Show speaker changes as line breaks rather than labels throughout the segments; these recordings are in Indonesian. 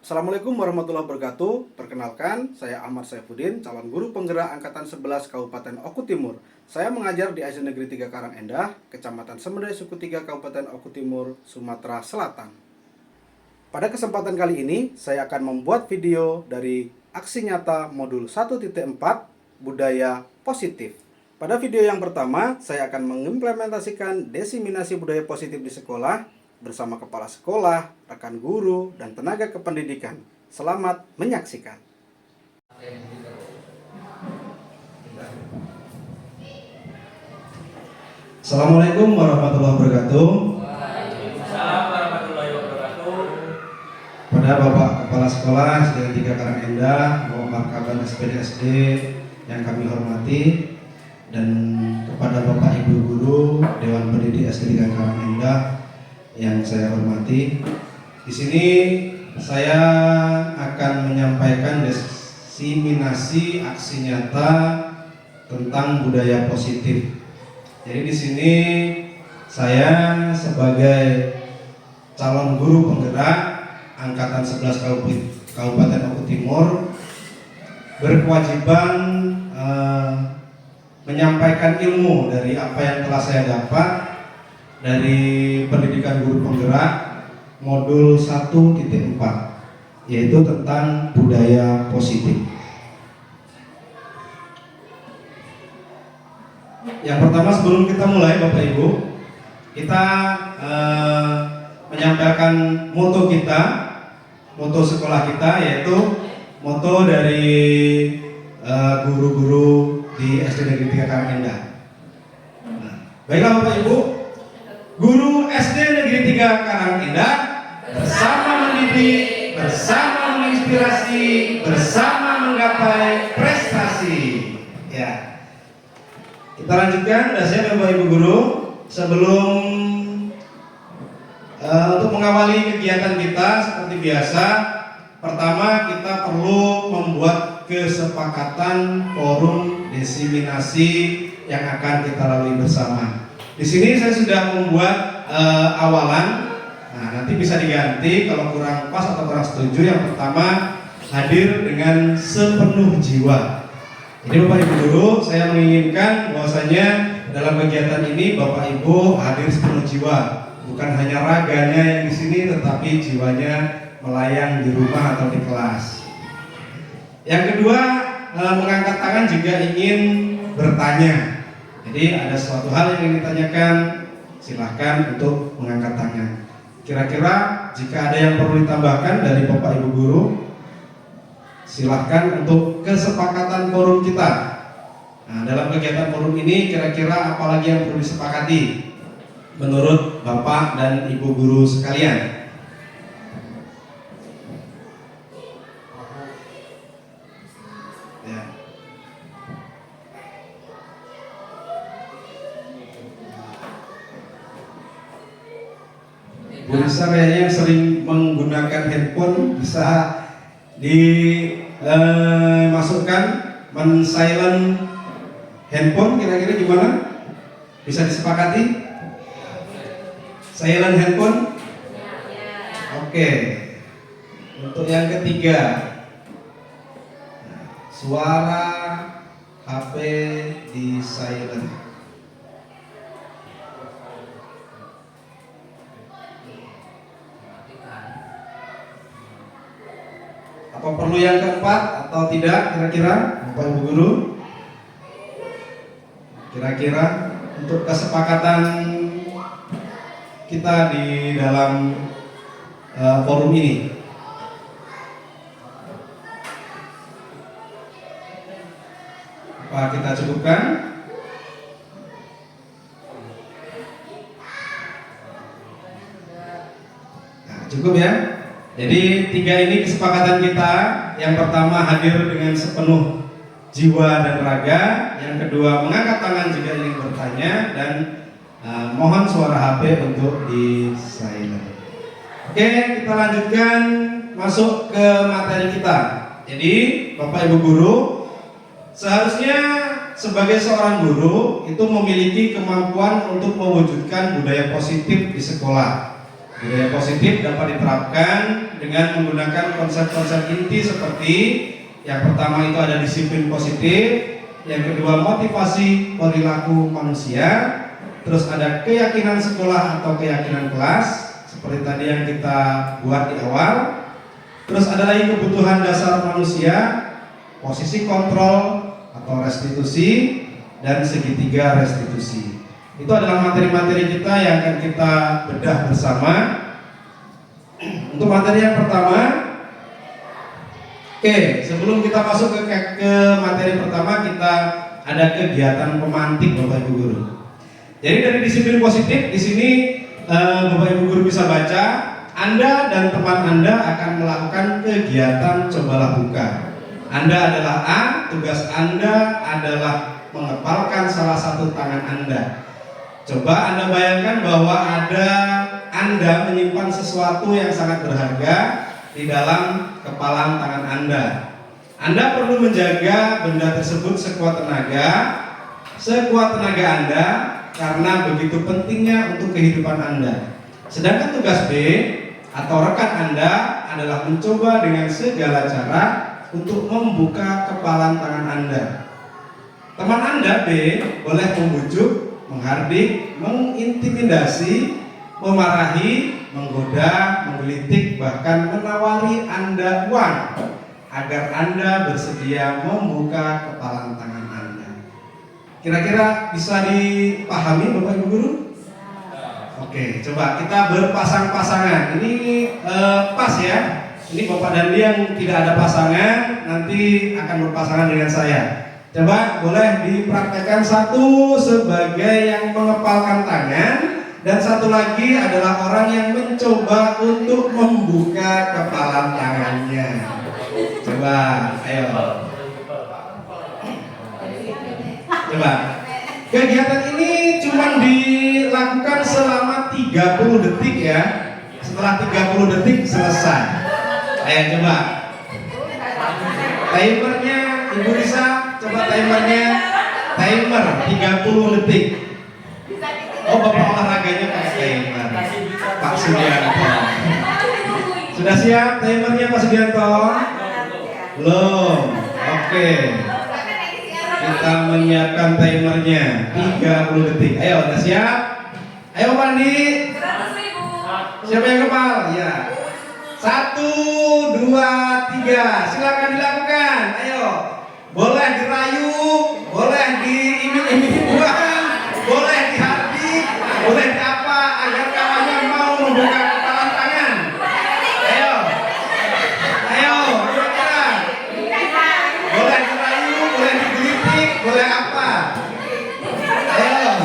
Assalamualaikum warahmatullahi wabarakatuh. Perkenalkan, saya Ahmad Saifuddin, calon guru penggerak angkatan 11 Kabupaten Oku Timur. Saya mengajar di SD Negeri 3 Karangendah, Kecamatan Semedai, Suku 3, Kabupaten Oku Timur, Sumatera Selatan. Pada kesempatan kali ini, saya akan membuat video dari aksi nyata modul 1.4 budaya positif. Pada video yang pertama, saya akan mengimplementasikan diseminasi budaya positif di sekolah bersama kepala sekolah, rekan guru, dan tenaga kependidikan. Selamat menyaksikan. Assalamualaikum warahmatullahi wabarakatuh.
Waalaikumsalam warahmatullahi wabarakatuh.
Pada Bapak Kepala Sekolah SD 3 Karangendah, Bapak Markaban SPD yang kami hormati, dan kepada Bapak Ibu Guru Dewan Pendidik SD 3 Karangendah yang saya hormati. Di sini saya akan menyampaikan diseminasi aksi nyata tentang budaya positif. Jadi di sini saya sebagai calon guru penggerak angkatan 11 Kabupaten Oku Timur berkewajiban menyampaikan ilmu dari apa yang telah saya dapat dari pendidikan guru penggerak modul 1.4, yaitu tentang budaya positif. Yang pertama, sebelum kita mulai Bapak Ibu, kita menyampaikan moto kita, moto sekolah kita, yaitu moto dari guru-guru di SD Negeri 3 Karangendah. Baiklah Bapak Ibu, guru SD Negeri 3 Karangendah bersama mendidik, bersama menginspirasi, bersama menggapai prestasi. Ya. Kita lanjutkan dasarnya Bapak Ibu Guru. Sebelum untuk mengawali kegiatan kita seperti biasa, pertama kita perlu membuat kesepakatan forum diseminasi yang akan kita lalui bersama. Di sini saya sudah membuat awalan. Nah, nanti bisa diganti kalau kurang pas atau kurang setuju. Yang pertama, hadir dengan sepenuh jiwa. Jadi Bapak Ibu Guru, saya menginginkan bahwasanya dalam kegiatan ini Bapak Ibu hadir sepenuh jiwa. Bukan hanya raganya yang di sini, tetapi jiwanya melayang di rumah atau di kelas. Yang kedua, mengangkat tangan jika ingin bertanya. Jadi ada suatu hal yang ingin ditanyakan, silahkan untuk mengangkat tangan. Kira-kira jika ada yang perlu ditambahkan dari Bapak Ibu Guru, silahkan untuk kesepakatan forum kita. Nah, dalam kegiatan forum ini kira-kira apalagi yang perlu disepakati menurut Bapak dan Ibu Guru sekalian? Bu Risa kayaknya yang sering menggunakan handphone, bisa dimasukkan men-silent handphone, kira-kira gimana? Bisa disepakati? Silent handphone? Oke. Untuk yang ketiga, suara HP di silent. Apa perlu yang keempat atau tidak kira-kira Bapak Ibu Guru? Kira-kira untuk kesepakatan kita di dalam forum ini. Apa kita cukupkan? Nah, cukup ya. Jadi tiga ini kesepakatan kita. Yang pertama, hadir dengan sepenuh jiwa dan raga. Yang kedua, mengangkat tangan jika ingin bertanya. Dan mohon suara HP untuk di silent. Oke, kita lanjutkan masuk ke materi kita. Jadi Bapak Ibu Guru, seharusnya sebagai seorang guru itu memiliki kemampuan untuk mewujudkan budaya positif di sekolah. Budaya positif dapat diterapkan dengan menggunakan konsep-konsep inti seperti yang pertama itu ada disiplin positif, yang kedua motivasi perilaku manusia, terus ada keyakinan sekolah atau keyakinan kelas seperti tadi yang kita buat di awal. Terus ada lagi kebutuhan dasar manusia, posisi kontrol atau restitusi, dan segitiga restitusi. Itu adalah materi-materi kita yang akan kita bedah bersama. Untuk materi yang pertama, oke, sebelum kita masuk ke materi pertama, kita ada kegiatan pemantik Bapak Ibu Guru. Jadi dari disiplin positif di sini Bapak Ibu Guru bisa baca, Anda dan teman Anda akan melakukan kegiatan cobalah buka. Anda adalah A, tugas Anda adalah mengepalkan salah satu tangan Anda. Coba Anda bayangkan bahwa ada Anda menyimpan sesuatu yang sangat berharga di dalam kepalan tangan Anda. Anda perlu menjaga benda tersebut sekuat tenaga Anda karena begitu pentingnya untuk kehidupan Anda. Sedangkan tugas B atau rekan Anda adalah mencoba dengan segala cara untuk membuka kepalan tangan Anda. Teman Anda B boleh membujuk, menghardik, mengintimidasi, memarahi, menggoda, menggelitik, bahkan menawari Anda uang agar Anda bersedia membuka kepalan tangan Anda. Kira-kira bisa dipahami Bapak Ibu Guru? Oke, coba kita berpasang-pasangan. Ini pas ya. Ini Bapak dan Dia yang tidak ada pasangan nanti akan berpasangan dengan saya. Coba boleh dipraktekkan, satu sebagai yang mengepalkan tangan dan satu lagi adalah orang yang mencoba untuk membuka kepalan tangannya. Coba, ayo. Coba. Kegiatan ini cuma dilakukan selama 30 detik ya. Setelah 30 detik selesai. Ayo coba. Timernya Ibu Risa, coba timernya. Timer 30 detik. Oh, Bapak olahraganya pakai timer. Pak Sudianto. Sudah siap timernya Pak Sudianto? Belum. Oke. Kita menyiapkan timernya 30 detik. Ayo, udah siap? Ayo mandi. Siapa yang kepal? Ya. 1, 2, 3. Silakan dilakukan. Ayo. Boleh dirayu, boleh diiming-iming uang, boleh dihardik, boleh apa agar kawannya mau membuka kepalan tangan. Ayo. Ayo, kira-kira. Boleh dirayu, boleh digelitik, boleh apa? Ayo.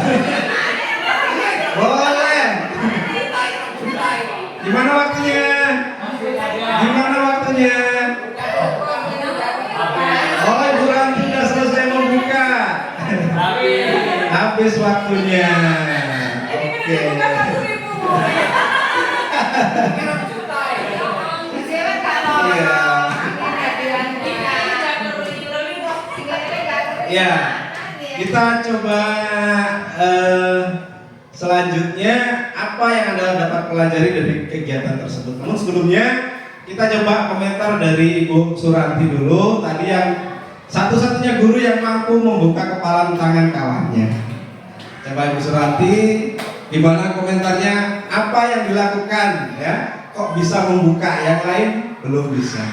Boleh. Gimana waktunya? Gimana waktunya? Oh, Ibu Ranti sudah selesai membuka. Habis waktunya. Oke. Iya. Ya, kita coba selanjutnya apa yang Anda dapat pelajari dari kegiatan tersebut. Namun sebelumnya kita coba komentar dari Ibu Suranti dulu. Tadi yang satu-satunya guru yang mampu membuka kepalan tangan kawannya. Coba Ibu Suranti, gimana komentarnya? Apa yang dilakukan? Ya, kok bisa membuka? Yang lain belum bisa.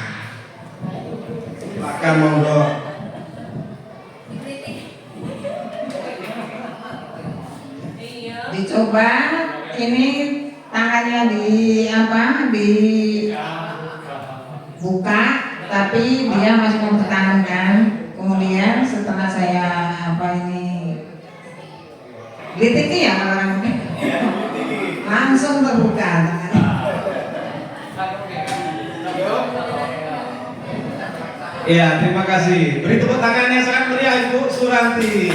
Silakan monggo.
Dicoba ini tangannya dibuka, tapi dia masih mempertahankan. Kemudian setelah saya gelitiki ya orang langsung terbuka tangannya.
Ya, terima kasih. Beri tepuk tangan yang sangat meriah Ibu Suranti.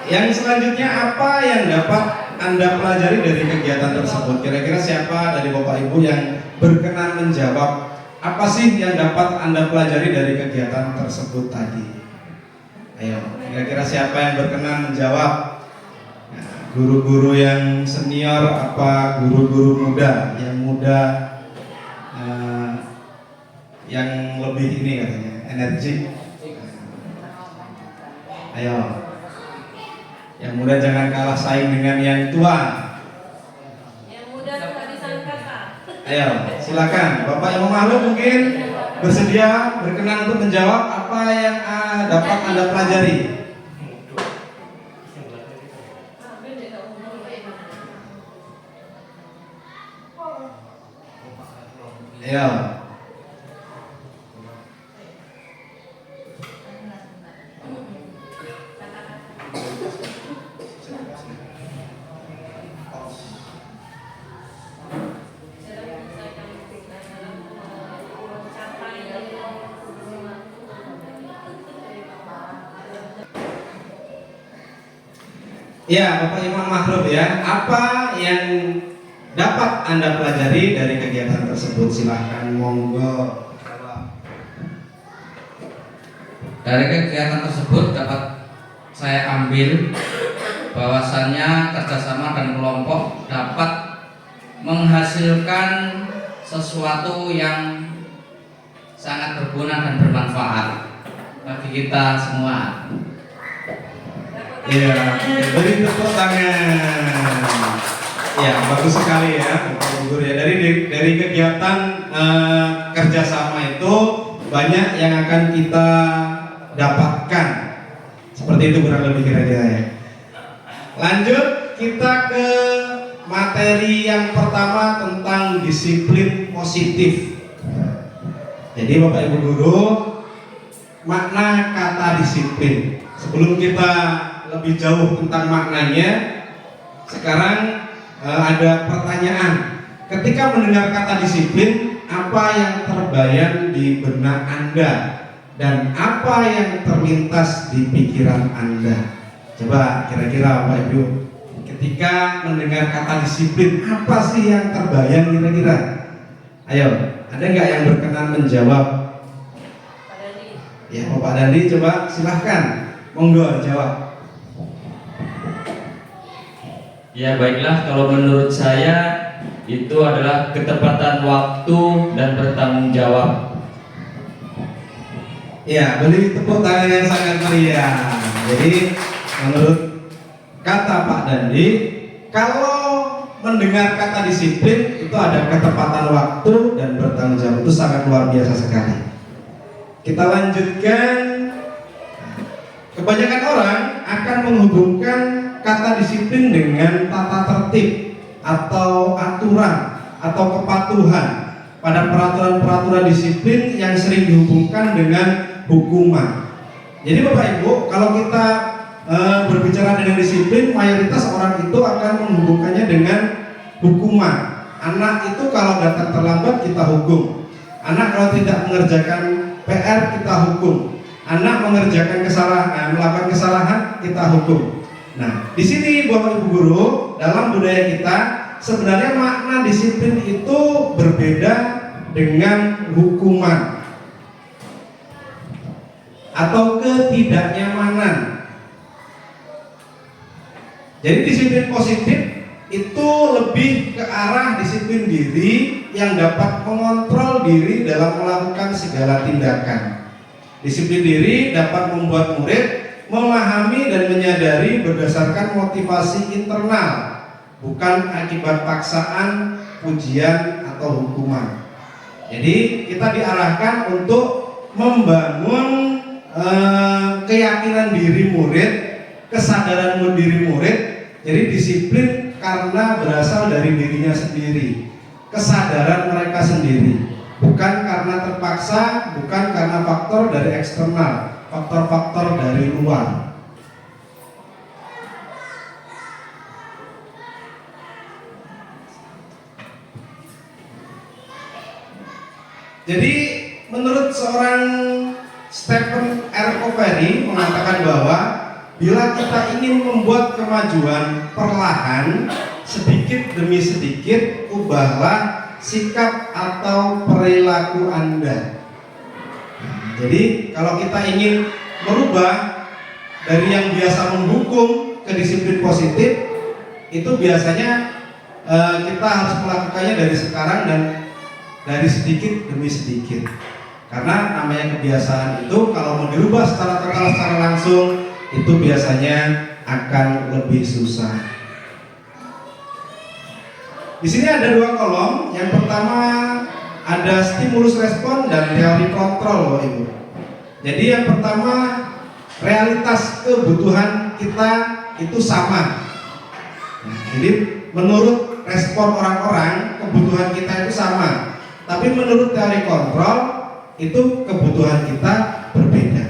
Yang selanjutnya apa yang dapat Anda pelajari dari kegiatan tersebut? Kira-kira siapa dari Bapak Ibu yang berkenan menjawab? Apa sih yang dapat Anda pelajari dari kegiatan tersebut tadi? Ayo, kira-kira siapa yang berkenan menjawab? Nah, guru-guru yang senior apa guru-guru muda? Yang muda yang lebih ini katanya energi. Ayo, yang muda jangan kalah saing dengan yang tua.
Yang muda suka disangka.
Ayo, silakan. Bapak Imam Mahluk mungkin bersedia berkenan untuk menjawab apa yang dapat Anda pelajari. Ayo. Ya, Bapak Imam Mahrub ya, apa yang dapat Anda pelajari dari kegiatan tersebut? Silahkan, monggo.
Dari kegiatan tersebut dapat saya ambil bahwasannya kerjasama dan kelompok dapat menghasilkan sesuatu yang sangat berguna dan bermanfaat bagi kita semua.
Ya, beri tepuk tangan. Ya, bagus sekali ya, Bapak Ibu ya. Dari kegiatan kerjasama itu banyak yang akan kita dapatkan. Seperti itu kurang lebih kira-kira ya. Lanjut kita ke materi yang pertama tentang disiplin positif. Jadi Bapak Ibu guru, makna kata disiplin. Sebelum kita lebih jauh tentang maknanya, sekarang ada pertanyaan. Ketika mendengar kata disiplin, apa yang terbayang di benak Anda dan apa yang terlintas di pikiran Anda? Coba kira-kira Bapak Ibu, ketika mendengar kata disiplin, apa sih yang terbayang kira-kira? Ayo, ada nggak yang berkenan menjawab? Ya, Bapak Dandi, coba silahkan, monggo jawab.
Ya baiklah, kalau menurut saya itu adalah ketepatan waktu dan bertanggung jawab.
Ya, beri tepuk tangan yang sangat meriah. Jadi menurut kata Pak Dandi, kalau mendengar kata disiplin itu ada ketepatan waktu dan bertanggung jawab, itu sangat luar biasa sekali. Kita lanjutkan. Kebanyakan orang akan menghubungkan kata disiplin dengan tata tertib atau aturan atau kepatuhan pada peraturan-peraturan disiplin yang sering dihubungkan dengan hukuman. Jadi Bapak Ibu, kalau kita berbicara dengan disiplin, mayoritas orang itu akan menghubungkannya dengan hukuman. Anak itu kalau datang terlambat kita hukum. Anak kalau tidak mengerjakan PR kita hukum. Anak mengerjakan kesalahan, melakukan kesalahan kita hukum. Nah, di sini Bapak Ibu guru, dalam budaya kita sebenarnya makna disiplin itu berbeda dengan hukuman atau ketidaknyamanan. Jadi disiplin positif itu lebih ke arah disiplin diri yang dapat mengontrol diri dalam melakukan segala tindakan. Disiplin diri dapat membuat murid memahami dan menyadari berdasarkan motivasi internal, bukan akibat paksaan, pujian, atau hukuman. Jadi kita diarahkan untuk membangun keyakinan diri murid, kesadaran diri murid. Jadi disiplin karena berasal dari dirinya sendiri, kesadaran mereka sendiri. Bukan karena terpaksa, bukan karena faktor dari eksternal, faktor-faktor dari luar. Jadi menurut seorang Stephen R. Covey mengatakan bahwa bila kita ingin membuat kemajuan perlahan, sedikit demi sedikit, ubahlah sikap atau perilaku Anda. Jadi kalau kita ingin merubah dari yang biasa menghukum ke disiplin positif, itu biasanya kita harus melakukannya dari sekarang dan dari sedikit demi sedikit. Karena namanya kebiasaan itu kalau mau dirubah secara total, secara langsung, itu biasanya akan lebih susah. Di sini ada 2 kolom. Yang pertama ada stimulus respon dan teori kontrol, Bapak Ibu. Jadi yang pertama, realitas kebutuhan kita itu sama. Jadi menurut respon orang-orang, kebutuhan kita itu sama. Tapi menurut teori kontrol, itu kebutuhan kita berbeda.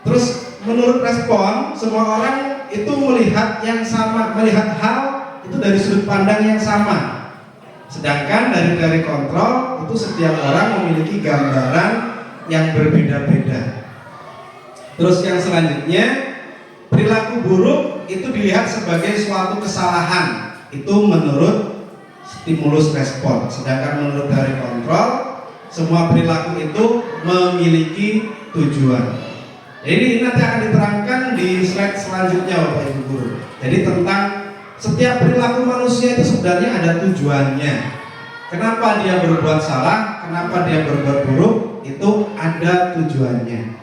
Terus menurut respon, semua orang itu melihat yang sama, melihat hal itu dari sudut pandang yang sama. Sedangkan dari teori kontrol itu setiap orang memiliki gambaran yang berbeda-beda. Terus yang selanjutnya, perilaku buruk itu dilihat sebagai suatu kesalahan. Itu menurut stimulus respon. Sedangkan menurut teori kontrol, semua perilaku itu memiliki tujuan. Jadi ini nanti akan diterangkan di slide selanjutnya, Bapak Ibu Guru. Jadi tentang setiap perilaku manusia itu sebenarnya ada tujuannya. Kenapa dia berbuat salah, kenapa dia berbuat buruk, itu ada tujuannya.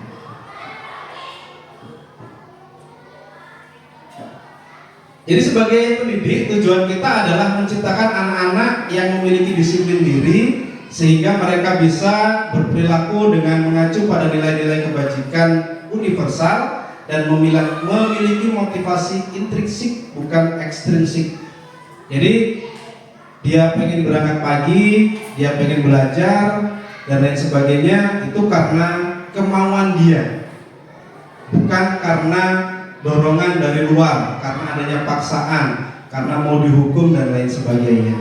Jadi sebagai pendidik, tujuan kita adalah menciptakan anak-anak yang memiliki disiplin diri, sehingga mereka bisa berperilaku dengan mengacu pada nilai-nilai kebajikan universal dan memiliki motivasi intrinsik bukan ekstrinsik. Jadi dia pengen berangkat pagi, dia pengen belajar dan lain sebagainya, itu karena kemauan dia, bukan karena dorongan dari luar, karena adanya paksaan, karena mau dihukum dan lain sebagainya.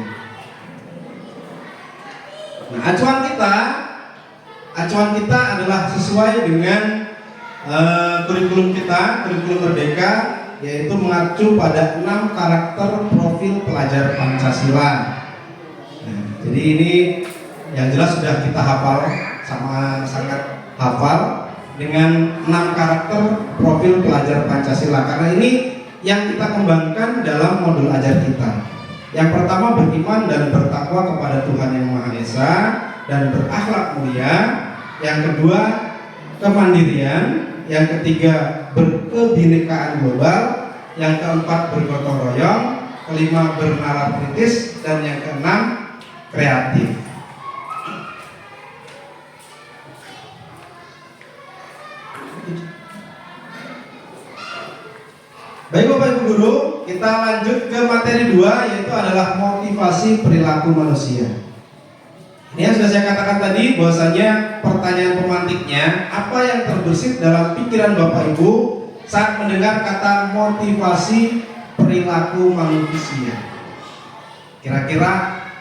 Nah, acuan kita adalah sesuai dengan kurikulum kita, kurikulum Merdeka, yaitu mengacu pada 6 karakter profil pelajar Pancasila. Nah, jadi ini yang jelas sudah kita hafal, sama sangat hafal dengan 6 karakter profil pelajar Pancasila. Karena ini yang kita kembangkan dalam modul ajar kita. Yang pertama, beriman dan bertakwa kepada Tuhan Yang Maha Esa dan berakhlak mulia. Yang kedua, kemandirian. Yang ketiga, berkebinekaan global. Yang keempat, bergotong royong. Kelima, bernalar kritis. Dan yang keenam, kreatif. Baik Bapak Ibu Guru, kita lanjut ke materi 2, yaitu adalah motivasi perilaku manusia. Ini yang sudah saya katakan tadi, bahwasanya pertanyaan pemantiknya, apa yang terbersit dalam pikiran Bapak Ibu saat mendengar kata motivasi perilaku manusia? Kira-kira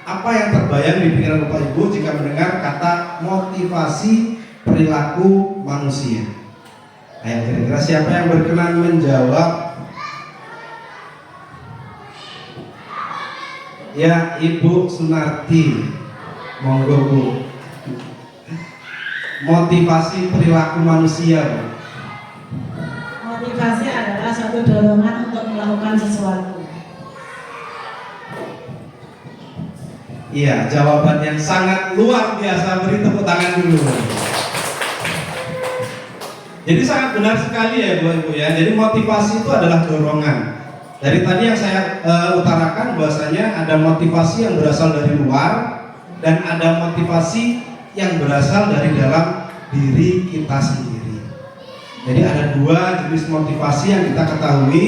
apa yang terbayang di pikiran Bapak Ibu jika mendengar kata motivasi perilaku manusia? Ayo, kira-kira siapa yang berkenan menjawab? Ya, Ibu Sunarti, monggo Bu. Motivasi perilaku manusia, Bu.
Motivasi adalah suatu dorongan untuk melakukan sesuatu.
Iya, jawaban yang sangat luar biasa, beri tepuk tangan dulu. Jadi sangat benar sekali ya Bu Ibu ya. Jadi motivasi itu adalah dorongan. Dari tadi yang saya utarakan bahwasanya ada motivasi yang berasal dari luar dan ada motivasi yang berasal dari dalam diri kita sendiri. Jadi ada 2 jenis motivasi yang kita ketahui.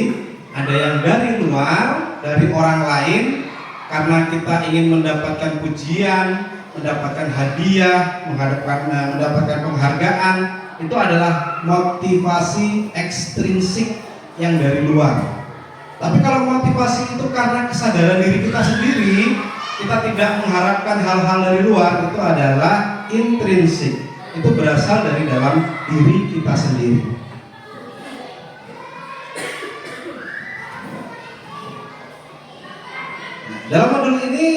Ada yang dari luar, dari orang lain, karena kita ingin mendapatkan pujian, mendapatkan hadiah, mendapatkan penghargaan. Itu adalah motivasi ekstrinsik yang dari luar. Tapi kalau motivasi itu karena kesadaran diri kita sendiri, kita tidak mengharapkan hal-hal dari luar, itu adalah intrinsik. Itu berasal dari dalam diri kita sendiri. Dalam modul ini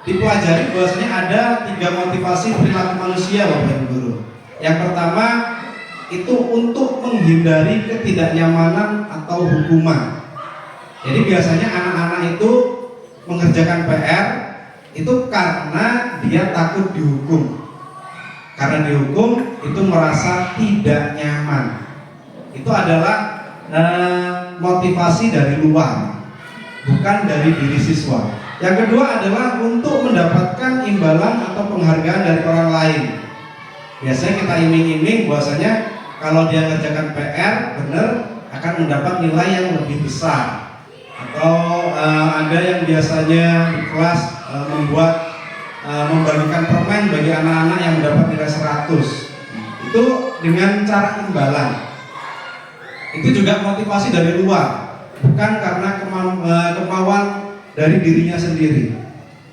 dipelajari bahwasanya ada 3 motivasi perilaku manusia, Bapak Ibu Guru. Yang pertama, itu untuk menghindari ketidaknyamanan atau hukuman. Jadi biasanya anak-anak itu mengerjakan PR itu karena dia takut dihukum. Karena dihukum itu merasa tidak nyaman. Itu adalah motivasi dari luar, bukan dari diri siswa. Yang kedua adalah untuk mendapatkan imbalan atau penghargaan dari orang lain. Biasanya kita iming-iming bahwasanya kalau dia mengerjakan PR benar akan mendapat nilai yang lebih besar. Atau ada yang biasanya di kelas membagikan permen bagi anak-anak yang mendapat nilai 100. Itu dengan cara imbalan. Itu juga motivasi dari luar, bukan karena kemauan dari dirinya sendiri.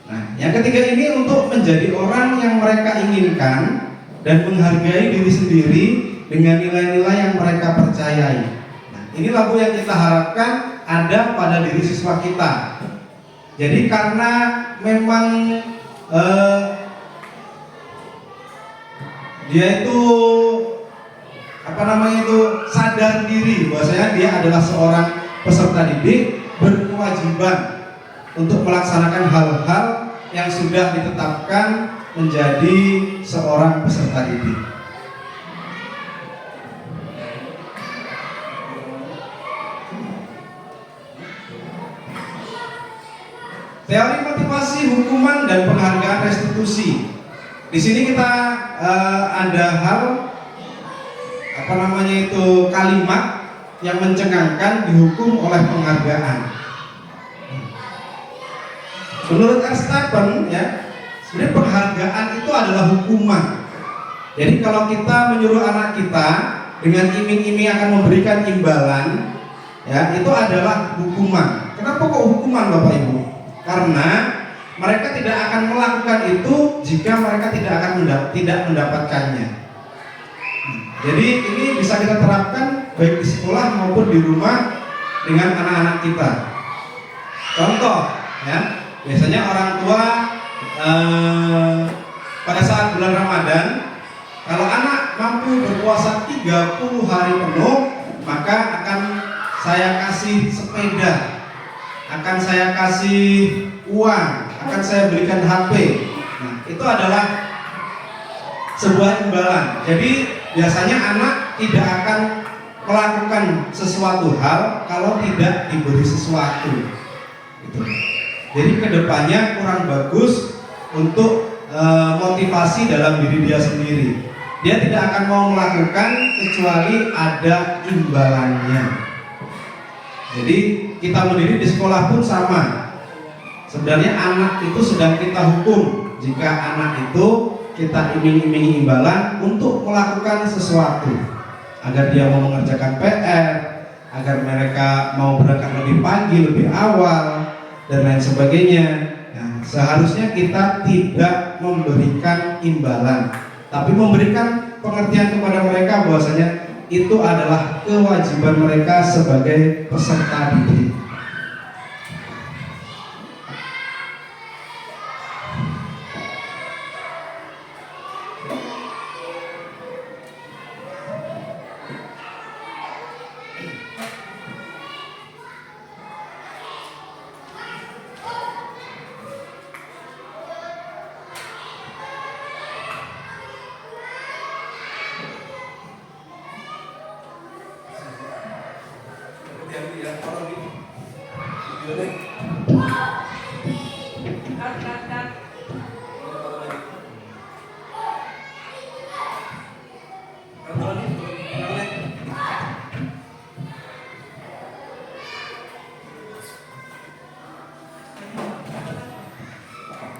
Nah, yang ketiga ini untuk menjadi orang yang mereka inginkan dan menghargai diri sendiri dengan nilai-nilai yang mereka percayai. Nah, inilah Bu yang kita harapkan ada pada diri siswa kita. Jadi karena memang dia itu sadar diri bahwasanya dia adalah seorang peserta didik, berkewajiban untuk melaksanakan hal-hal yang sudah ditetapkan menjadi seorang peserta didik. Teori motivasi, hukuman, dan penghargaan restitusi. Di sini kita ada hal kalimat yang mencengangkan dihukum oleh penghargaan. Menurut Erstappen ya, sebenarnya penghargaan itu adalah hukuman. Jadi kalau kita menyuruh anak kita dengan iming-iming akan memberikan imbalan, ya itu adalah hukuman. Kenapa kok hukuman Bapak Ibu? Karena mereka tidak akan melakukan itu jika mereka tidak mendapatkannya. Jadi ini bisa kita terapkan baik di sekolah maupun di rumah dengan anak-anak kita. Contoh, ya, biasanya orang tua pada saat bulan Ramadan, kalau anak mampu berpuasa 30 hari penuh, maka akan saya kasih sepeda, akan saya kasih uang, akan saya berikan HP. Nah, itu adalah sebuah imbalan. Jadi biasanya anak tidak akan melakukan sesuatu hal kalau tidak diberi sesuatu. Gitu. Jadi kedepannya kurang bagus untuk motivasi dalam diri dia sendiri. Dia tidak akan mau melakukan kecuali ada imbalannya. Jadi kita mendidik di sekolah pun sama. Sebenarnya anak itu sedang kita hukum jika anak itu kita iming-imingi imbalan untuk melakukan sesuatu agar dia mau mengerjakan PR, agar mereka mau berangkat lebih pagi, lebih awal, dan lain sebagainya. Nah, seharusnya kita tidak memberikan imbalan, tapi memberikan pengertian kepada mereka bahwasanya itu adalah kewajiban mereka sebagai peserta didik.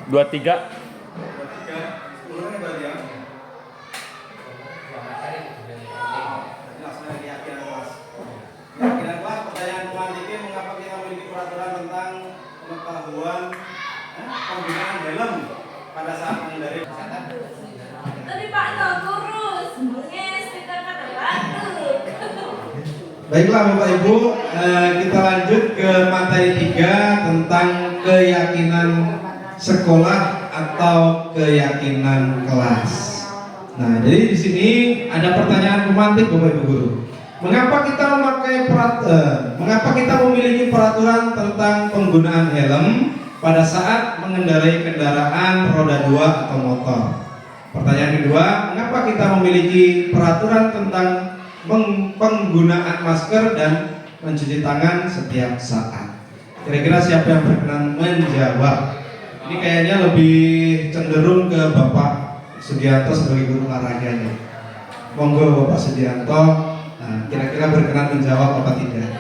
Dua tiga.
Penggunaan helm pada saat mengendari.
Tadi Pak No kurus, menges kita kata batuk.
Baiklah Bapak Ibu, kita lanjut ke materi 3 tentang keyakinan sekolah atau keyakinan kelas. Nah, jadi di sini ada pertanyaan pemantik Bapak Ibu guru. Mengapa kita memiliki peraturan tentang penggunaan helm pada saat mengendarai kendaraan roda 2 atau motor? Pertanyaan kedua, mengapa kita memiliki peraturan tentang penggunaan masker dan mencuci tangan setiap saat? Kira-kira siapa yang berkenan menjawab? Ini kayaknya lebih cenderung ke Bapak Sugianto sebagai guru olahraganya. Monggo Bapak Sugianto, nah, kira-kira berkenan menjawab apa tidak?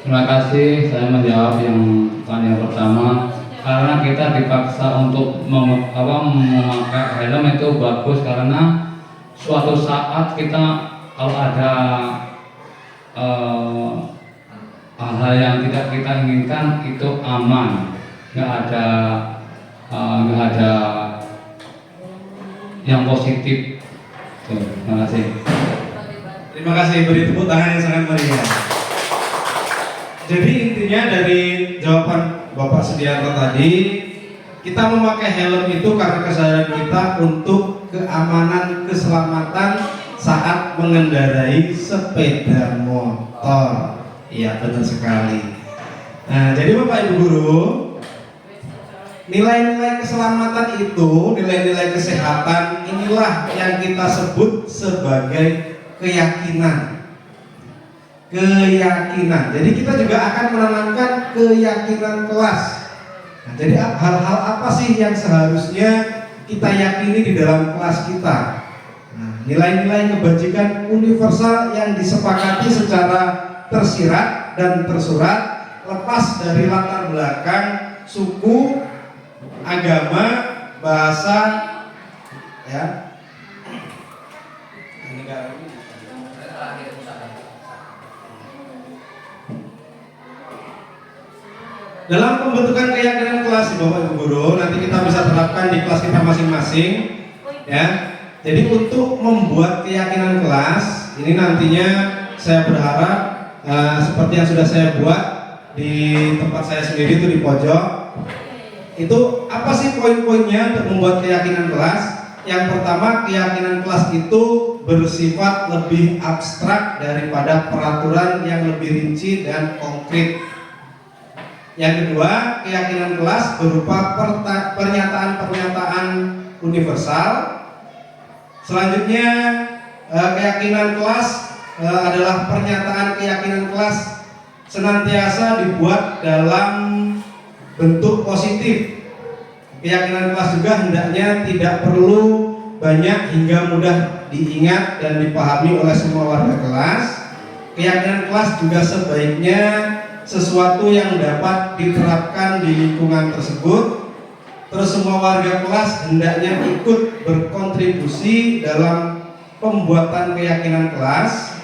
Terima kasih, saya menjawab yang pertama. Karena kita dipaksa untuk memakai helm itu bagus, karena suatu saat kita kalau ada hal yang tidak kita inginkan itu aman, nggak ada yang positif. Tuh, terima kasih.
Terima kasih, beri tepuk tangan yang sangat meriah. Jadi intinya dari jawaban Bapak Sudianto tadi, kita memakai helm itu karena kesadaran kita untuk keamanan, keselamatan saat mengendarai sepeda motor. Iya, benar sekali. Nah, jadi Bapak Ibu guru, nilai-nilai keselamatan itu, nilai-nilai kesehatan inilah yang kita sebut sebagai keyakinan. Keyakinan. Jadi kita juga akan menanamkan keyakinan kelas. Nah, jadi hal-hal apa sih yang seharusnya kita yakini di dalam kelas kita? Nah, nilai-nilai kebajikan universal yang disepakati secara tersirat dan tersurat, lepas dari latar belakang suku, agama, bahasa, ya. Dalam pembentukan keyakinan kelas Bapak Ibu guru, nanti kita bisa terapkan di kelas kita masing-masing, ya. Jadi untuk membuat keyakinan kelas ini nantinya saya berharap seperti yang sudah saya buat di tempat saya sendiri itu di pojok. Itu apa sih poin-poinnya untuk membuat keyakinan kelas? Yang pertama, keyakinan kelas itu bersifat lebih abstrak daripada peraturan yang lebih rinci dan konkret. Yang kedua, keyakinan kelas berupa pernyataan-pernyataan universal. Selanjutnya, keyakinan kelas adalah pernyataan keyakinan kelas senantiasa dibuat dalam bentuk positif. Keyakinan kelas juga hendaknya tidak perlu banyak hingga mudah diingat dan dipahami oleh semua warga kelas. Keyakinan kelas juga sebaiknya sesuatu yang dapat diterapkan di lingkungan tersebut. Terus semua warga kelas hendaknya ikut berkontribusi dalam pembuatan keyakinan kelas.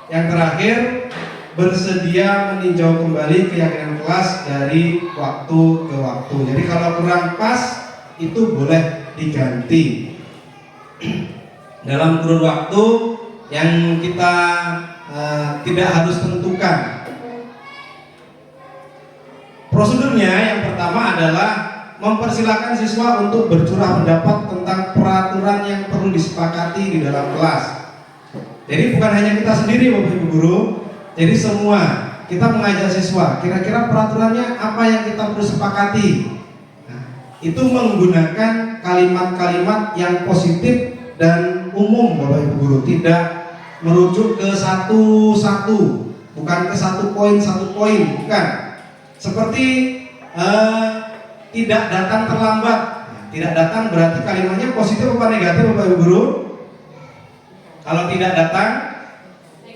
Yang terakhir, bersedia meninjau kembali keyakinan kelas dari waktu ke waktu. Jadi kalau kurang pas itu boleh diganti dalam kurun waktu yang kita tidak harus tentukan. Prosedurnya yang pertama adalah mempersilahkan siswa untuk bercurah pendapat tentang peraturan yang perlu disepakati di dalam kelas. Jadi bukan hanya kita sendiri Bapak Ibu guru, jadi semua kita mengajak siswa, kira-kira peraturannya apa yang kita perlu sepakati. Nah, itu menggunakan kalimat-kalimat yang positif dan umum Bapak Ibu guru, tidak merujuk ke satu-satu, bukan ke satu poin, bukan. Seperti tidak datang terlambat. Tidak datang berarti kalimatnya positif apa negatif Bapak Ibu guru? Kalau tidak datang,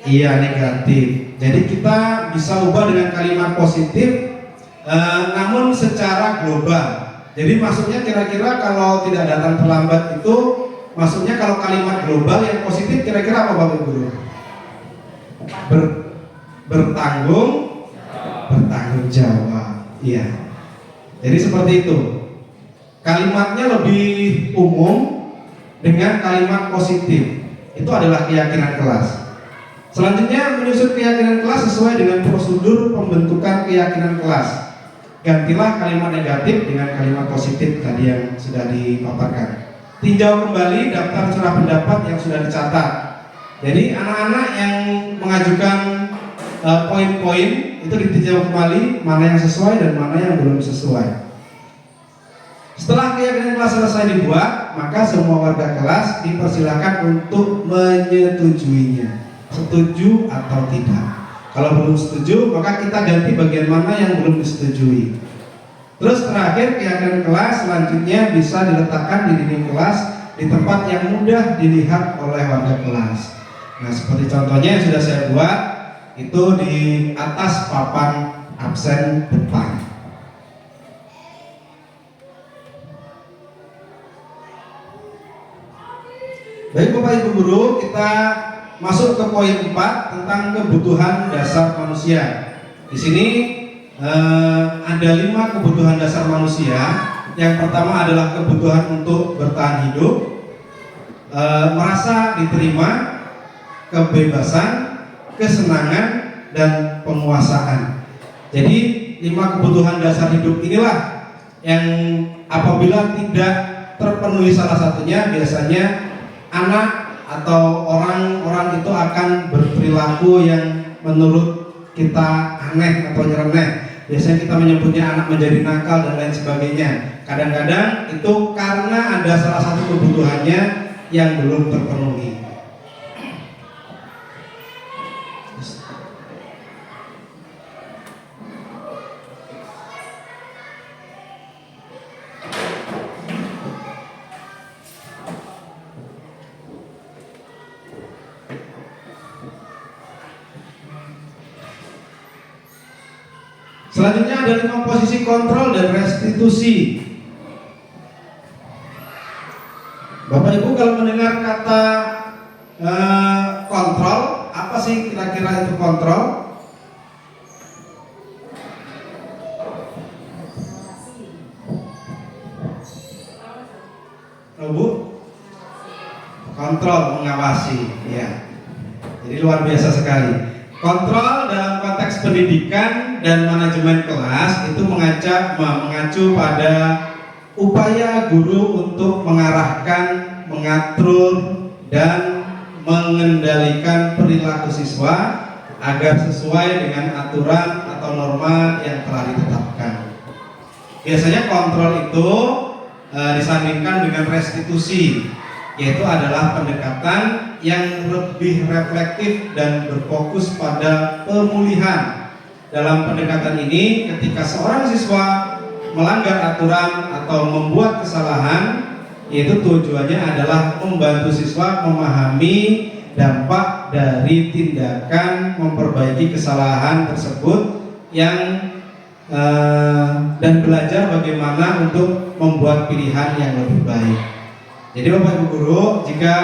iya negatif. Jadi kita bisa ubah dengan kalimat positif, namun secara global. Jadi maksudnya kira-kira kalau tidak datang terlambat itu, maksudnya kalau kalimat global yang positif kira-kira apa Bapak Ibu guru? Bertanggung jawab. Iya. Jadi seperti itu. Kalimatnya lebih umum dengan kalimat positif. Itu adalah keyakinan kelas. Selanjutnya menyusun keyakinan kelas sesuai dengan prosedur pembentukan keyakinan kelas. gantilah kalimat negatif dengan kalimat positif tadi yang sudah dipaparkan. Tinjau kembali daftar curah pendapat yang sudah dicatat. Jadi anak-anak yang mengajukan poin-poin itu ditinjau kembali mana yang sesuai dan mana yang belum sesuai. Setelah keyakinan kelas selesai dibuat, maka semua warga kelas dipersilakan untuk menyetujuinya, setuju atau tidak. Kalau belum setuju, maka kita ganti bagian mana yang belum disetujui. Terus terakhir, keyakinan kelas selanjutnya bisa diletakkan di dinding kelas di tempat yang mudah dilihat oleh warga kelas. Nah, seperti contohnya yang sudah saya buat itu di atas papan absen depan. Baik Bapak Ibu Guru, kita masuk ke poin 4 tentang kebutuhan dasar manusia. Di sini ada 5 kebutuhan dasar manusia. Yang pertama adalah kebutuhan untuk bertahan hidup, merasa diterima, kebebasan, kesenangan, dan penguasaan. Jadi 5 kebutuhan dasar hidup inilah yang apabila tidak terpenuhi salah satunya, biasanya anak atau orang-orang itu akan berperilaku yang menurut kita aneh atau nyeleneh. Biasanya kita menyebutnya anak menjadi nakal dan lain sebagainya. Kadang-kadang itu karena ada salah satu kebutuhannya yang belum terpenuhi. Selanjutnya ada 5 posisi kontrol dan restitusi. Bapak Ibu kalau mendengar kata kontrol, apa sih kira-kira itu kontrol? Oh, Bu? Kontrol, mengawasi, ya. Jadi luar biasa sekali. Kontrol dalam konteks pendidikan dan manajemen kelas itu mengacu pada upaya guru untuk mengarahkan, mengatur, dan mengendalikan perilaku siswa agar sesuai dengan aturan atau norma yang telah ditetapkan. Biasanya kontrol itu disandingkan dengan restitusi, yaitu adalah pendekatan yang lebih reflektif dan berfokus pada pemulihan. Dalam pendekatan ini, ketika seorang siswa melanggar aturan atau membuat kesalahan, yaitu tujuannya adalah membantu siswa memahami dampak dari tindakan memperbaiki kesalahan tersebut dan belajar bagaimana untuk membuat pilihan yang lebih baik. Jadi Bapak Ibu Guru, jika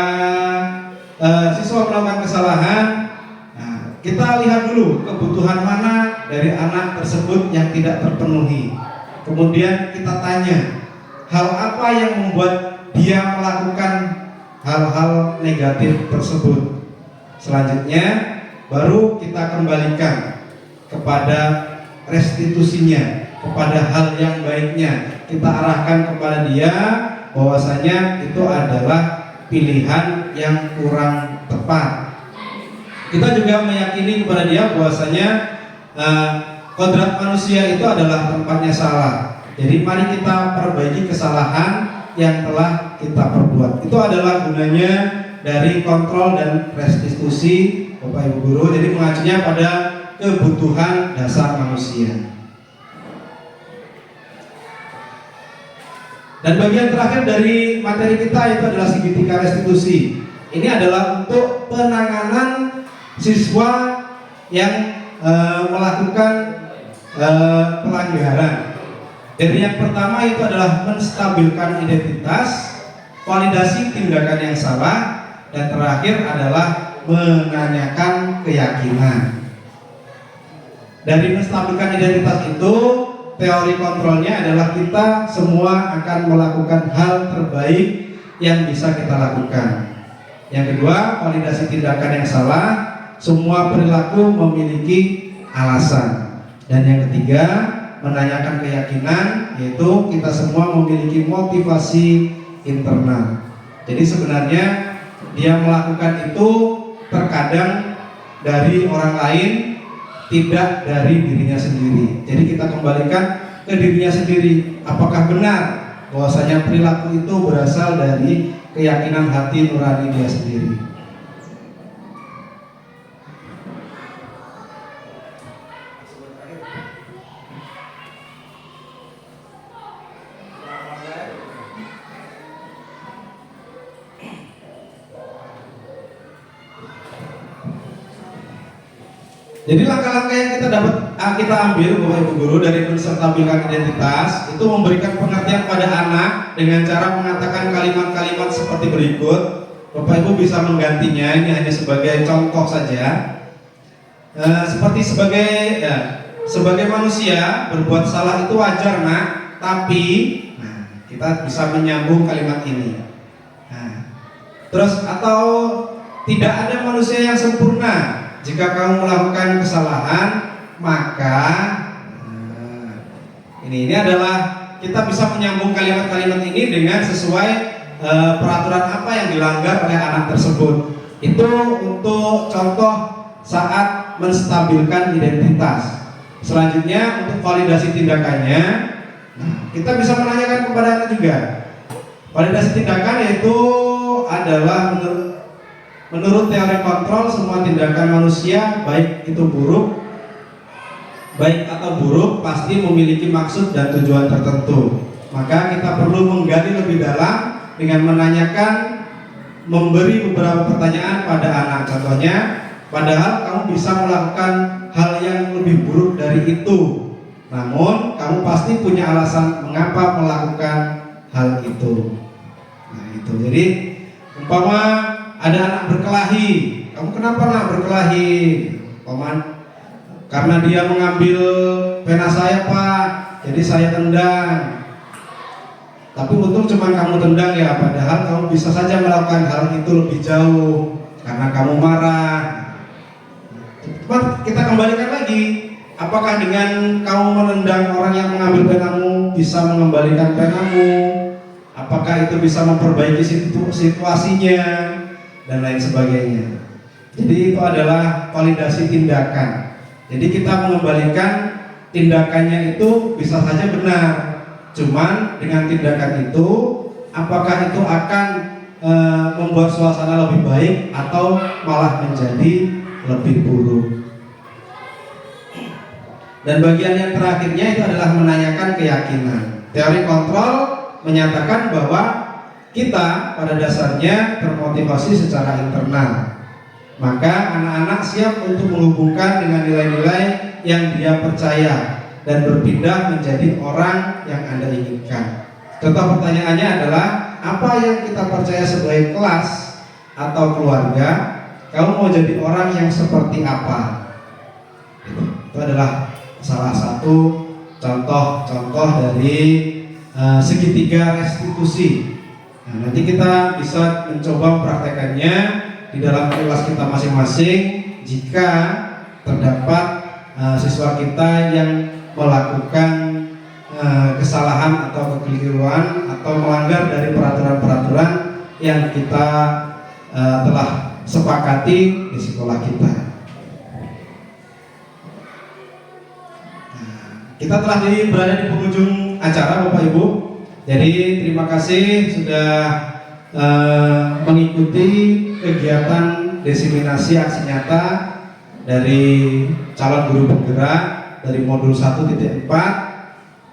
siswa melakukan kesalahan, nah, kita lihat dulu kebutuhan mana dari anak tersebut yang tidak terpenuhi. Kemudian kita tanya, hal apa yang membuat dia melakukan hal-hal negatif tersebut. Selanjutnya baru kita kembalikan kepada restitusinya, kepada hal yang baiknya. Kita arahkan kepada dia bahwasanya itu adalah pilihan yang kurang tepat. Kita juga meyakini kepada dia bahwasanya kodrat manusia itu adalah tempatnya salah. Jadi mari kita perbaiki kesalahan yang telah kita perbuat. Itu adalah gunanya dari kontrol dan restitusi Bapak Ibu Guru. Jadi mengacunya pada kebutuhan dasar manusia. Dan bagian terakhir dari materi kita itu adalah segitiga restitusi. Ini adalah untuk penanganan siswa yang melakukan pelanggaran. Jadi yang pertama itu adalah menstabilkan identitas, validasi tindakan yang salah, dan terakhir adalah menanyakan keyakinan. Dari menstabilkan identitas itu, teori kontrolnya adalah kita semua akan melakukan hal terbaik yang bisa kita lakukan. Yang kedua, validasi tindakan yang salah, semua perilaku memiliki alasan. Dan yang ketiga, menanyakan keyakinan, yaitu kita semua memiliki motivasi internal. Jadi sebenarnya dia melakukan itu terkadang dari orang lain, tidak dari dirinya sendiri. Jadi kita kembalikan ke dirinya sendiri. Apakah benar bahwasanya perilaku itu berasal dari keyakinan hati nurani dia sendiri? Jadi langkah-langkah yang kita ambil Bapak Ibu Guru dari menstabilkan identitas itu memberikan pengertian pada anak dengan cara mengatakan kalimat-kalimat seperti berikut. Bapak Ibu bisa menggantinya, ini hanya sebagai contoh saja. Sebagai manusia berbuat salah itu wajar nak, tapi kita bisa menyambung kalimat ini. Terus atau tidak ada manusia yang sempurna. Jika kamu melakukan kesalahan, maka ini adalah kita bisa menyambung kalimat-kalimat ini dengan sesuai peraturan apa yang dilanggar oleh anak tersebut. Itu untuk contoh saat menstabilkan identitas. Selanjutnya untuk validasi tindakannya, kita bisa menanyakan kepada anak juga. Validasi tindakan yaitu adalah menurut teori kontrol, semua tindakan manusia baik atau buruk pasti memiliki maksud dan tujuan tertentu. Maka kita perlu menggali lebih dalam dengan menanyakan, memberi beberapa pertanyaan pada anak. Contohnya, padahal kamu bisa melakukan hal yang lebih buruk dari itu, namun kamu pasti punya alasan mengapa melakukan hal itu. Nah itu, jadi umpama ada anak berkelahi, kamu kenapa nak berkelahi? Paman, karena dia mengambil pena saya pak, jadi saya tendang. Tapi untung cuma kamu tendang ya, padahal kamu bisa saja melakukan hal itu lebih jauh karena kamu marah. Kita kembalikan lagi, apakah dengan kamu menendang orang yang mengambil penamu bisa mengembalikan penamu? Apakah itu bisa memperbaiki situasinya? Dan lain sebagainya. Jadi itu adalah validasi tindakan. Jadi kita mengembalikan tindakannya itu bisa saja benar, cuman dengan tindakan itu apakah itu akan membuat suasana lebih baik atau malah menjadi lebih buruk. Dan bagian yang terakhirnya itu adalah menanyakan keyakinan. Teori kontrol menyatakan bahwa kita pada dasarnya termotivasi secara internal. Maka anak-anak siap untuk menghubungkan dengan nilai-nilai yang dia percaya dan berpindah menjadi orang yang Anda inginkan. Contoh pertanyaannya adalah, apa yang kita percaya sebagai kelas atau keluarga? Kamu mau jadi orang yang seperti apa? Itu adalah salah satu contoh-contoh dari segitiga restitusi. Nah, nanti kita bisa mencoba mempraktekannya di dalam kelas kita masing-masing jika terdapat siswa kita yang melakukan kesalahan atau kekeliruan atau melanggar dari peraturan-peraturan yang kita telah sepakati di sekolah kita. Kita telah berada di penghujung acara Bapak Ibu. Jadi terima kasih sudah mengikuti kegiatan diseminasi aksi nyata dari calon guru penggerak dari modul 1.4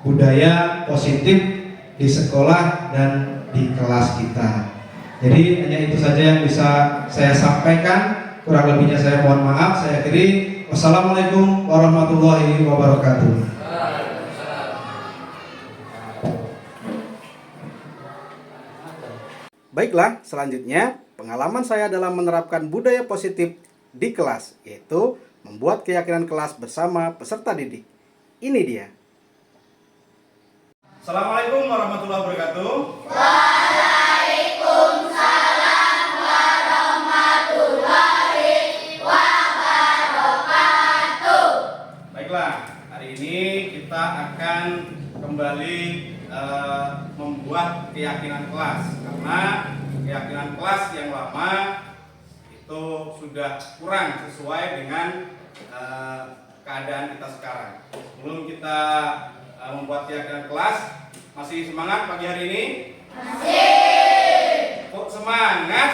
budaya positif di sekolah dan di kelas kita. Jadi hanya itu saja yang bisa saya sampaikan, kurang lebihnya saya mohon maaf. Saya akhiri, wassalamualaikum warahmatullahi wabarakatuh.
Baiklah, selanjutnya pengalaman saya dalam menerapkan budaya positif di kelas, yaitu membuat keyakinan kelas bersama peserta didik. Ini dia.
Assalamualaikum warahmatullahi wabarakatuh.
Waalaikumsalam warahmatullahi wabarakatuh.
Baiklah, hari ini kita akan kembali membuat keyakinan kelas, karena keyakinan kelas yang lama itu sudah kurang sesuai dengan keadaan kita sekarang. Sebelum kita membuat keyakinan kelas, masih semangat pagi hari ini? Masih. Kok semangat?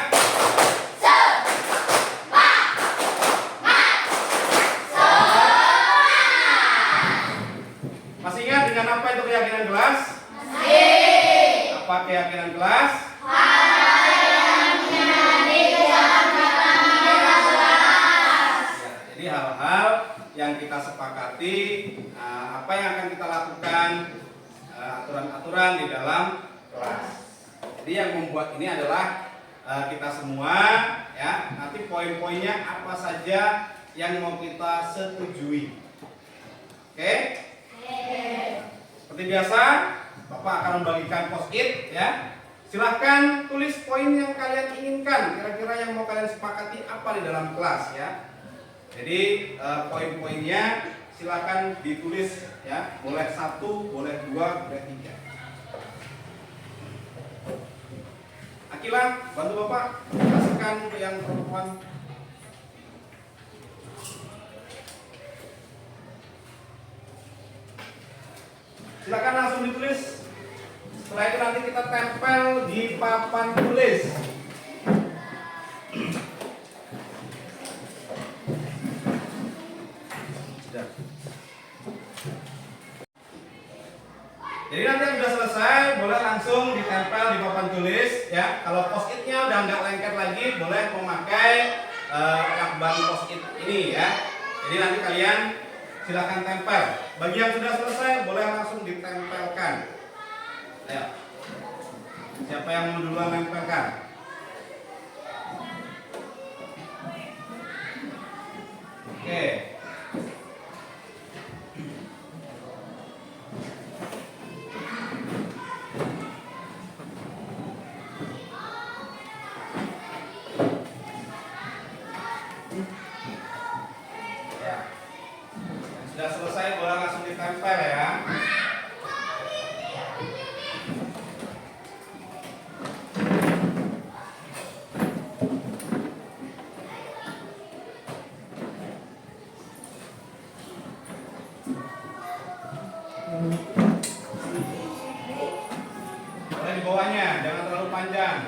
Masih ingat dengan apa itu keyakinan kelas? Masih. Apa keyakinan kelas? Jadi hal-hal yang kita sepakati, apa yang akan kita lakukan, aturan-aturan di dalam kelas. Jadi yang membuat ini adalah kita semua, ya. Nanti poin-poinnya apa saja yang mau kita setujui. Oke? Seperti biasa, Bapak akan membagikan post-it, ya. Silahkan tulis poin yang kalian inginkan, kira-kira yang mau kalian sepakati apa di dalam kelas, ya. Jadi poin-poinnya silahkan ditulis, ya. Boleh 1, boleh 2, boleh 3. Akila, bantu Bapak kasihkan untuk yang perempuan. Silakan langsung ditulis. Setelah itu nanti kita tempel di papan tulis. Sudah. Jadi nanti yang sudah selesai boleh langsung ditempel di papan tulis, ya. Kalau post-itnya udah nggak lengket lagi, boleh memakai lakban post-it ini, ya. Jadi nanti kalian silakan tempel. Bagi yang sudah selesai boleh langsung ditempelkan. Ayo. Siapa yang mau duluan menempelkan? Oke. Ya. Sudah selesai boleh langsung ditempel, ya. Boleh di bawahnya, jangan terlalu panjang.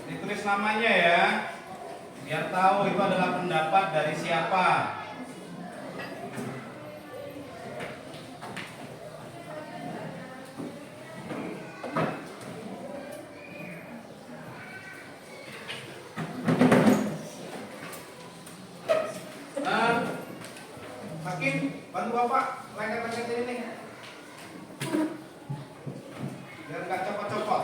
Ditulis namanya, ya, biar tahu itu adalah pendapat dari siapa. Hakim, bantu Bapak lengket-lengket ini nih, biar nggak copot-copot.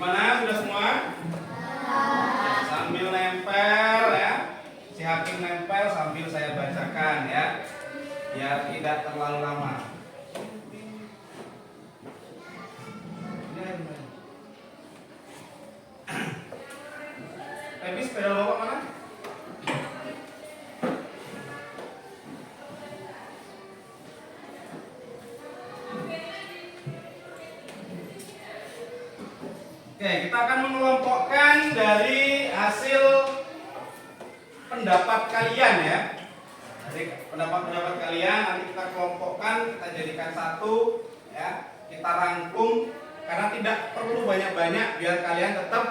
Gimana? Sudah semua? Sambil nempel, ya. Si Hakim nempel sambil saya bacakan, ya. Biar tidak terlalu lama. Baby, sepeda Bapak mana? Oke, kita akan mengelompokkan dari hasil pendapat kalian, ya. Dari pendapat-pendapat kalian nanti kita kelompokkan, kita jadikan satu, ya. Kita rangkum karena tidak perlu banyak-banyak biar kalian tetap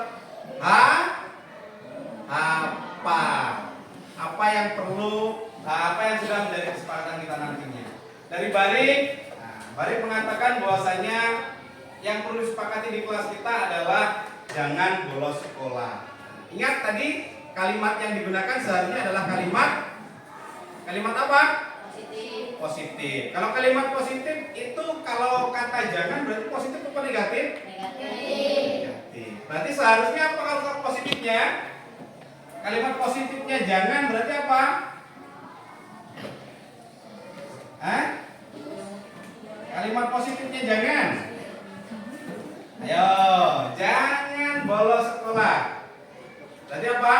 apa yang perlu, apa yang sudah menjadi kesepakatan kita nantinya. Dari Barik, Barik mengatakan bahwasanya yang perlu disepakati di kelas kita adalah jangan bolos sekolah. Ingat tadi kalimat yang digunakan seharusnya adalah kalimat apa? Positif. Kalau kalimat positif itu kalau kata jangan berarti positif atau negatif? Negatif. Berarti seharusnya apa kalau positifnya? Kalimat positifnya jangan berarti apa? Kalimat positifnya jangan. Ayo, jangan bolos sekolah. Berarti apa?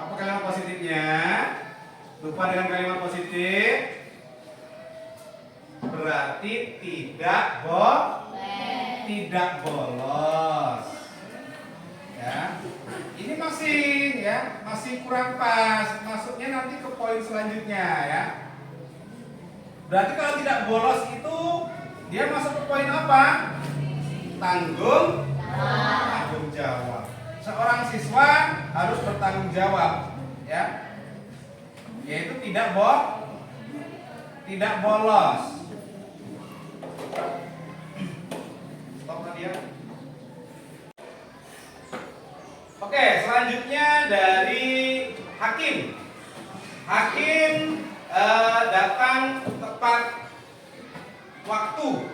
Apa kalimat positifnya? Lupa dengan kalimat positif. Berarti tidak bolos. Ya. Ini masih kurang pas. Masuknya nanti ke poin selanjutnya ya. Berarti kalau tidak bolos itu dia masuk ke poin apa? Tanggung jawab. Seorang siswa harus bertanggung jawab, ya, yaitu tidak bolos. Stop tadi ya. Oke, selanjutnya dari Hakim. Hakim datang tepat waktu.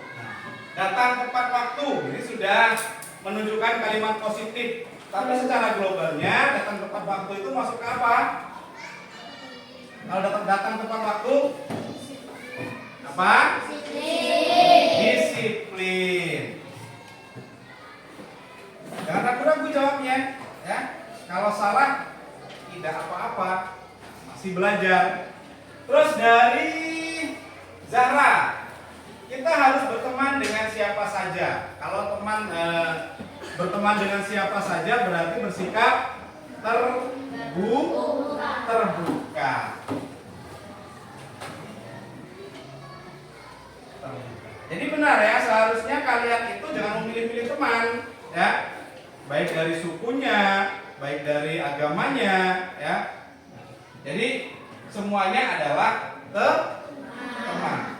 Datang tepat waktu. Ini sudah menunjukkan kalimat positif. Tapi secara globalnya datang tepat waktu itu masuk ke apa? Kalau datang tepat waktu apa? Disiplin. Jangan ragu-ragu jawabnya, ya. Kalau salah tidak apa-apa, masih belajar. Terus dari Zahra, kita harus berteman dengan siapa saja. Kalau teman berteman dengan siapa saja berarti bersikap terbuka. Jadi benar ya, seharusnya kalian itu jangan memilih-milih teman, ya. Baik dari sukunya, baik dari agamanya, ya. Jadi semuanya adalah teman.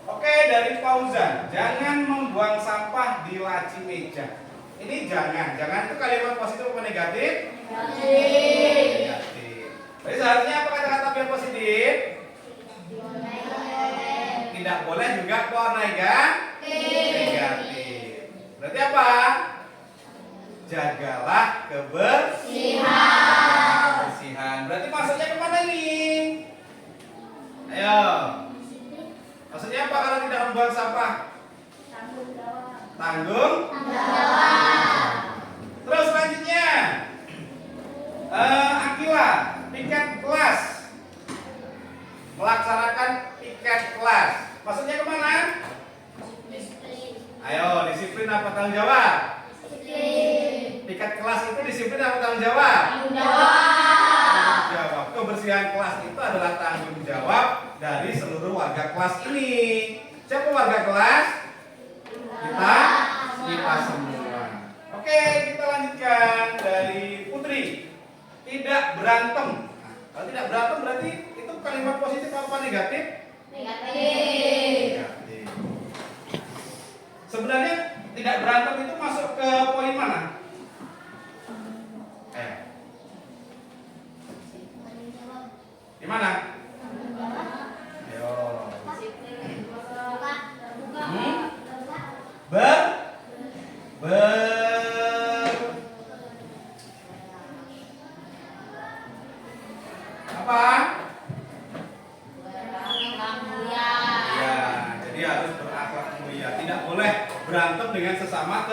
Oke, dari Fauzan, jangan membuang sampah di laci meja. Ini jangan itu kalimat positif atau negatif? Negatif. Jadi seharusnya apa kata-kata yang positif? Tidak boleh juga kok negatif. Berarti apa? Jagalah kebersihan. Berarti maksudnya kemana ini? Ayo. Maksudnya apa kalau tidak membuang sampah? Tanggung jawab. Terus selanjutnya, Akila, piket kelas. Melaksanakan piket kelas. Maksudnya kemana? Ayo, disiplin apa tanggung jawab? Piket kelas itu disiplin apa tanggung jawab? Tanggung jawab. Kebersihan kelas itu adalah tanggung jawab dari seluruh warga kelas ini. Siapa warga kelas? Kita semua. Oke, kita lanjutkan dari Putri. Tidak berantem. Kalau tidak berantem berarti itu kalimat positif apa negatif? Negatif. Sebenarnya tidak berantem itu masuk ke poin mana? Di mana? Ayo. Apa? Ya, jadi harus berakhlak mulia. Tidak boleh berantem dengan sesama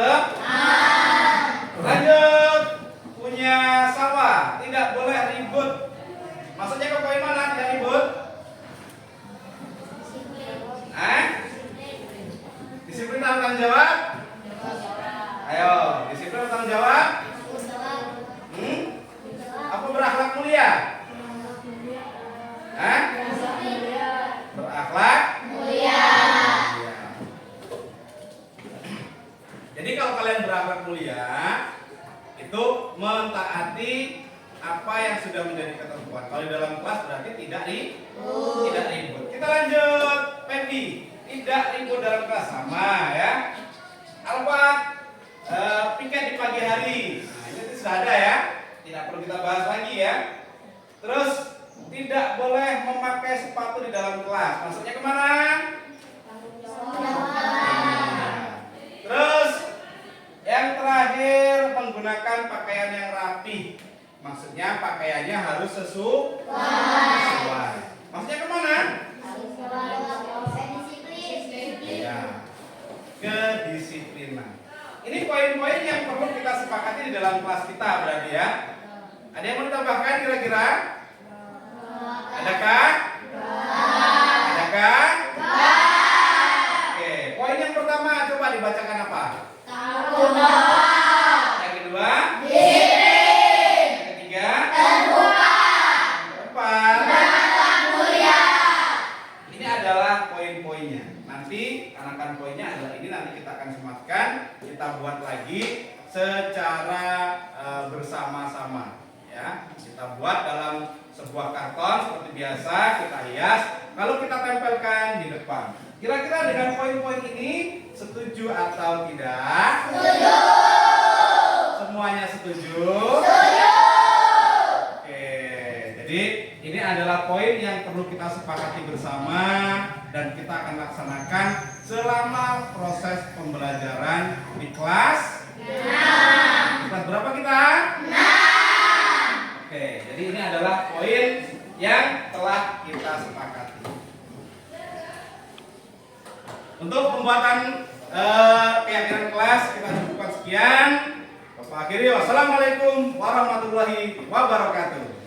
Lanjut. Punya sawah, tidak boleh ribut. Maksudnya ke poin mana tidak ribut? Disiplin atau tanggung jawab? Ayo, disiplin atau tanggung jawab? Apa berakhlak mulia? Berakhlak mulia. Jadi kalau kalian berakhlak mulia, itu mentaati apa yang sudah menjadi ketentuan. Kalau di dalam kelas berarti tidak ribut. Kita lanjut. PK rapi, tidak ribut dalam kelas sama ya. Alfat piket di pagi hari. Nah, ini sudah ada ya. Tidak perlu kita bahas lagi ya. Terus tidak boleh memakai sepatu di dalam kelas. Maksudnya kemana? Terus yang terakhir menggunakan pakaian yang rapi. Maksudnya pakaiannya harus sesuai. Maksudnya kemana? Ya, kedisiplinan. Ini poin-poin yang perlu kita sepakati di dalam kelas kita berarti ya. Ada yang mau ditambahkan kira-kira? Adakah? Adakah? Oke, poin yang pertama coba dibacakan apa? Yang kedua? Yang ketiga? Keempat? Ini adalah poin-poinnya. Nanti anakan poinnya adalah ini, nanti kita akan sematkan, kita buat lagi secara bersama-sama ya. Kita buat dalam sebuah karton seperti biasa, kita hias, lalu kita tempelkan di depan. Kira-kira dengan poin-poin ini setuju atau tidak? Setuju. Semuanya setuju? Setuju. Oke, jadi ini adalah poin yang perlu kita sepakati bersama dan kita akan laksanakan selama proses pembelajaran di kelas 6. Kelas berapa kita? 6. Oke, jadi ini adalah poin yang telah kita sepakati. Untuk pembuatan keyakinan kelas kita cukupkan sekian. Bapak akhiri, wassalamualaikum warahmatullahi wabarakatuh.